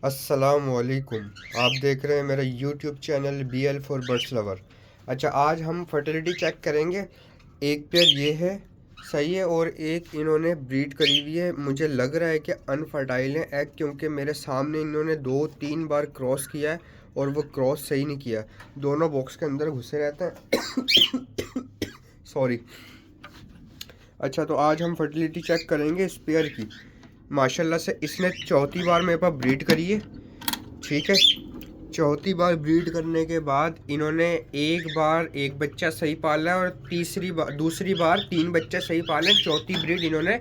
अस्सलामुअलैकुम। आप देख रहे हैं मेरा YouTube channel BL for birds lover. अच्छा, आज हम फर्टिलिटी चेक करेंगे। एक पेयर ये है, सही है, और एक इन्होंने ब्रीड करी हुई है। मुझे लग रहा है कि अनफर्टाइल है एग, क्योंकि मेरे सामने इन्होंने 2-3 बार क्रॉस किया है और वो क्रॉस सही नहीं किया। दोनों बॉक्स के अंदर घुसे रहते हैं। सॉरी। अच्छा, तो आज हम फर्टिलिटी चेक करेंगे इस पेयर की। माशाल्लाह से इसने चौथी बार मेरे पास ब्रीड करी है। ठीक है, चौथी बार ब्रीड करने के बाद इन्होंने एक बार एक बच्चा सही पाला है और दूसरी बार 3 बच्चे सही पाले। चौथी ब्रीड इन्होंने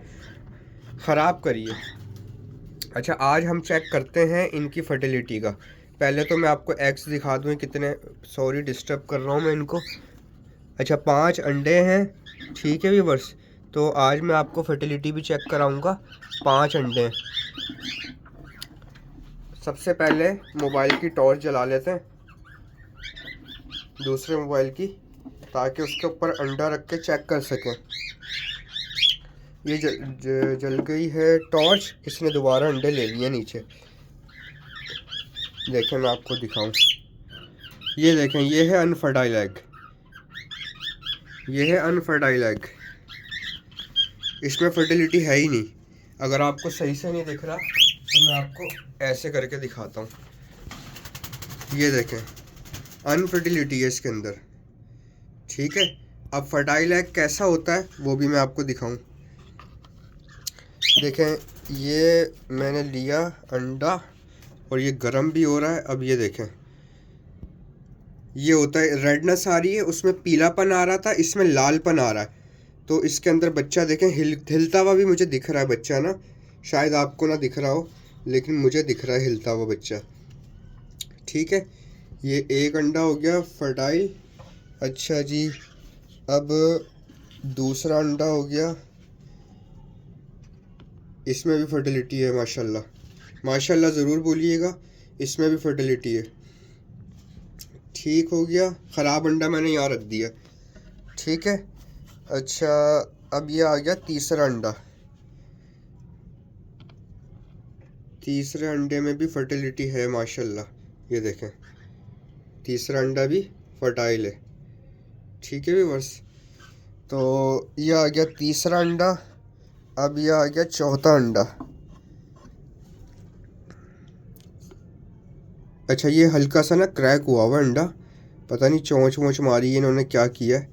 ख़राब करी है। अच्छा, आज हम चेक करते हैं इनकी फर्टिलिटी का। पहले तो मैं आपको एग्स दिखा दूँ कितने। सॉरी, डिस्टर्ब कर रहा हूँ मैं इनको। अच्छा, 5 अंडे हैं। ठीक है व्यूअर्स, तो आज मैं आपको फर्टिलिटी भी चेक कराऊंगा। 5 अंडे हैं। सबसे पहले मोबाइल की टॉर्च जला लेते हैं, दूसरे मोबाइल की, ताकि उसके ऊपर अंडा रख के चेक कर सकें। ये जल गई है टॉर्च। इसने दोबारा अंडे ले लिए नीचे। देखें, मैं आपको दिखाऊं। ये देखें, ये है अनफर्टाइल एग। ये है अनफर्टाइल एग। इसमें फर्टिलिटी है ही नहीं। अगर आपको सही से नहीं दिख रहा तो मैं आपको ऐसे करके दिखाता हूँ। ये देखें, अनफर्टिलिटी है इसके अंदर। ठीक है, अब फर्टाइल एग कैसा होता है वो भी मैं आपको दिखाऊं। देखें, ये मैंने लिया अंडा और ये गर्म भी हो रहा है। अब ये देखें, ये होता है रेडनेस आ रही है, उसमें पीलापन आ रहा था, इसमें लालपन आ रहा है। तो इसके अंदर बच्चा देखें हिलता हुआ भी मुझे दिख रहा है बच्चा ना। शायद आपको ना दिख रहा हो, लेकिन मुझे दिख रहा है हिलता हुआ बच्चा। ठीक है, ये एक अंडा हो गया फर्टाइल। अच्छा जी, अब दूसरा अंडा हो गया। इसमें भी फर्टिलिटी है माशाल्लाह। माशाल्लाह ज़रूर बोलिएगा, इसमें भी फर्टिलिटी है। ठीक हो गया, ख़राब अंडा मैंने यहाँ रख दिया। ठीक है। अच्छा, अब ये आ गया तीसरा अंडा। तीसरे अंडे में भी फर्टिलिटी है माशाल्लाह। ये देखें, तीसरा अंडा भी फर्टाइल है। ठीक है व्यूअर्स, तो ये आ गया तीसरा अंडा। अब ये आ गया चौथा अंडा। अच्छा, ये हल्का सा ना क्रैक हुआ हुआ अंडा। पता नहीं चोंच वोंच मारी है इन्होंने, क्या किया है।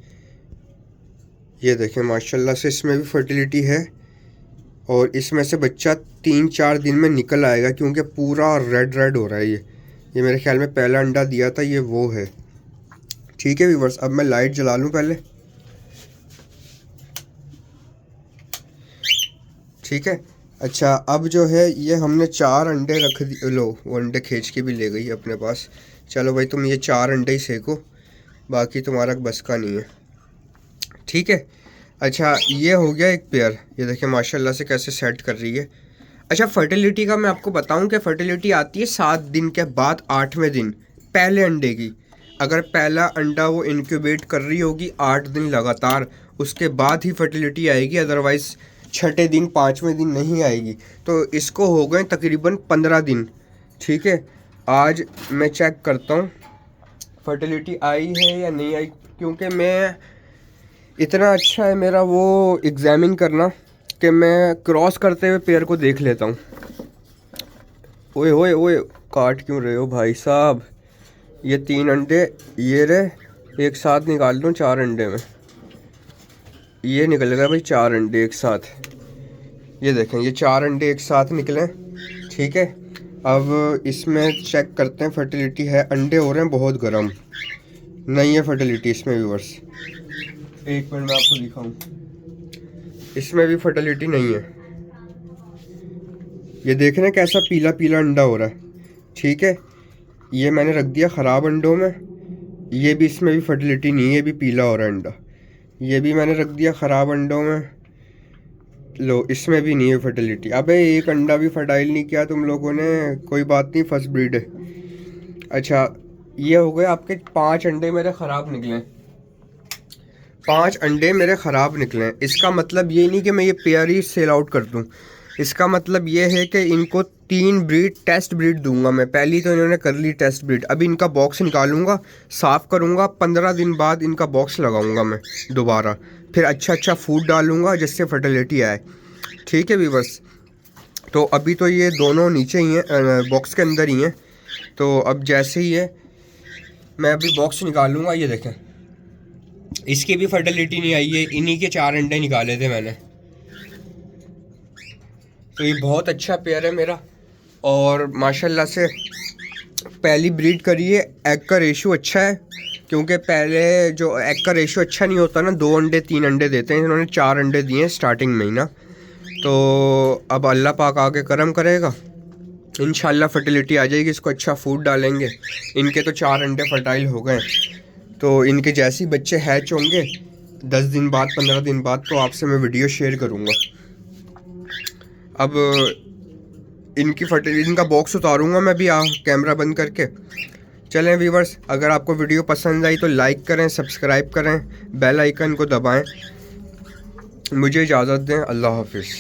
ये देखें, माशाल्लाह से इसमें भी फर्टिलिटी है और इसमें से बच्चा 3-4 दिन में निकल आएगा, क्योंकि पूरा रेड रेड हो रहा है। ये मेरे ख्याल में पहला अंडा दिया था, ये वो है। ठीक है व्यूअर्स, अब मैं लाइट जला लूँ पहले। ठीक है। अच्छा, अब जो है ये हमने 4 अंडे रख दिए। लो, वो अंडे खींच के भी ले गई अपने पास। चलो भाई, तुम ये 4 अंडे ही सेको, बाकी तुम्हारा बस का नहीं है। ठीक है। अच्छा, ये हो गया एक पेयर। ये देखिए माशाल्लाह से कैसे सेट कर रही है। अच्छा, फर्टिलिटी का मैं आपको बताऊं कि फर्टिलिटी आती है 7 दिन के बाद 8वें दिन पहले अंडे की। अगर पहला अंडा वो इनक्यूबेट कर रही होगी 8 दिन लगातार, उसके बाद ही फर्टिलिटी आएगी। अदरवाइज़ छठे दिन 5वें दिन नहीं आएगी। तो इसको हो गए तकरीबन 15 दिन। ठीक है, आज मैं चेक करता हूँ फर्टिलिटी आई है या नहीं आई, क्योंकि मैं इतना अच्छा है मेरा वो एग्ज़ामिन करना कि मैं क्रॉस करते हुए पेयर को देख लेता हूँ। ओए ओए ओए, काट क्यों रहे हो भाई साहब। ये 3 अंडे ये रहे, एक साथ निकाल दूँ 4 अंडे में। ये निकल गया भाई 4 अंडे एक साथ। ये देखें, ये 4 अंडे एक साथ निकले। ठीक है, अब इसमें चेक करते हैं फर्टिलिटी है। अंडे हो रहे हैं बहुत गर्म, नहीं है फर्टिलिटी इसमें व्यूअर्स। एक मिनट में आपको दिखाऊं, इसमें भी फर्टिलिटी नहीं है। ये देख रहे हैं कैसा पीला पीला अंडा हो रहा है। ठीक है, ये मैंने रख दिया ख़राब अंडों में। ये भी, इसमें भी फर्टिलिटी नहीं है, ये भी पीला हो रहा है अंडा। ये भी मैंने रख दिया ख़राब अंडों में। लो, इसमें भी नहीं है फर्टिलिटी। अबे, एक अंडा भी फर्टाइल नहीं किया तुम लोगों ने। कोई बात नहीं, फर्स्ट ब्रीड है। अच्छा, ये हो गए आपके 5 अंडे मेरे ख़राब निकले। 5 अंडे मेरे ख़राब निकले। इसका मतलब ये नहीं कि मैं ये पेयर ही सेल आउट कर दूँ। इसका मतलब ये है कि इनको 3 ब्रीड टेस्ट ब्रीड दूंगा मैं। पहली तो इन्होंने कर ली टेस्ट ब्रीड, अभी इनका बॉक्स निकालूंगा, साफ़ करूंगा, 15 दिन बाद इनका बॉक्स लगाऊंगा मैं दोबारा, फिर अच्छा फूड डालूंगा जिससे फर्टिलिटी आए। ठीक है व्यूअर्स, तो अभी तो ये दोनों नीचे ही हैं, बॉक्स के अंदर ही हैं। तो अब जैसे ही है मैं अभी बॉक्स निकालूंगा, ये देखें इसकी भी फर्टिलिटी नहीं आई है, इन्हीं के 4 अंडे निकाले थे मैंने। तो ये बहुत अच्छा पेयर है मेरा, और माशाल्लाह से पहली ब्रीड करी है। एग का रेशो अच्छा है, क्योंकि पहले जो एग का रेशो अच्छा नहीं होता ना, 2 अंडे 3 अंडे देते हैं, इन्होंने 4 अंडे दिए हैं स्टार्टिंग में ही ना। तो अब अल्लाह पाक आगे करम करेगा, इंशाल्लाह फर्टिलिटी आ जाएगी, इसको अच्छा फूड डालेंगे। इनके तो 4 अंडे फर्टाइल हो गए, तो इनके जैसे ही बच्चे हैच होंगे 10 दिन बाद 15 दिन बाद, तो आपसे मैं वीडियो शेयर करूँगा। अब इनका बॉक्स उतारूँगा मैं भी कैमरा बंद करके। चलें व्यूअर्स, अगर आपको वीडियो पसंद आई तो लाइक करें, सब्सक्राइब करें, बेल आइकन को दबाएं। मुझे इजाज़त दें, अल्लाह हाफिज़।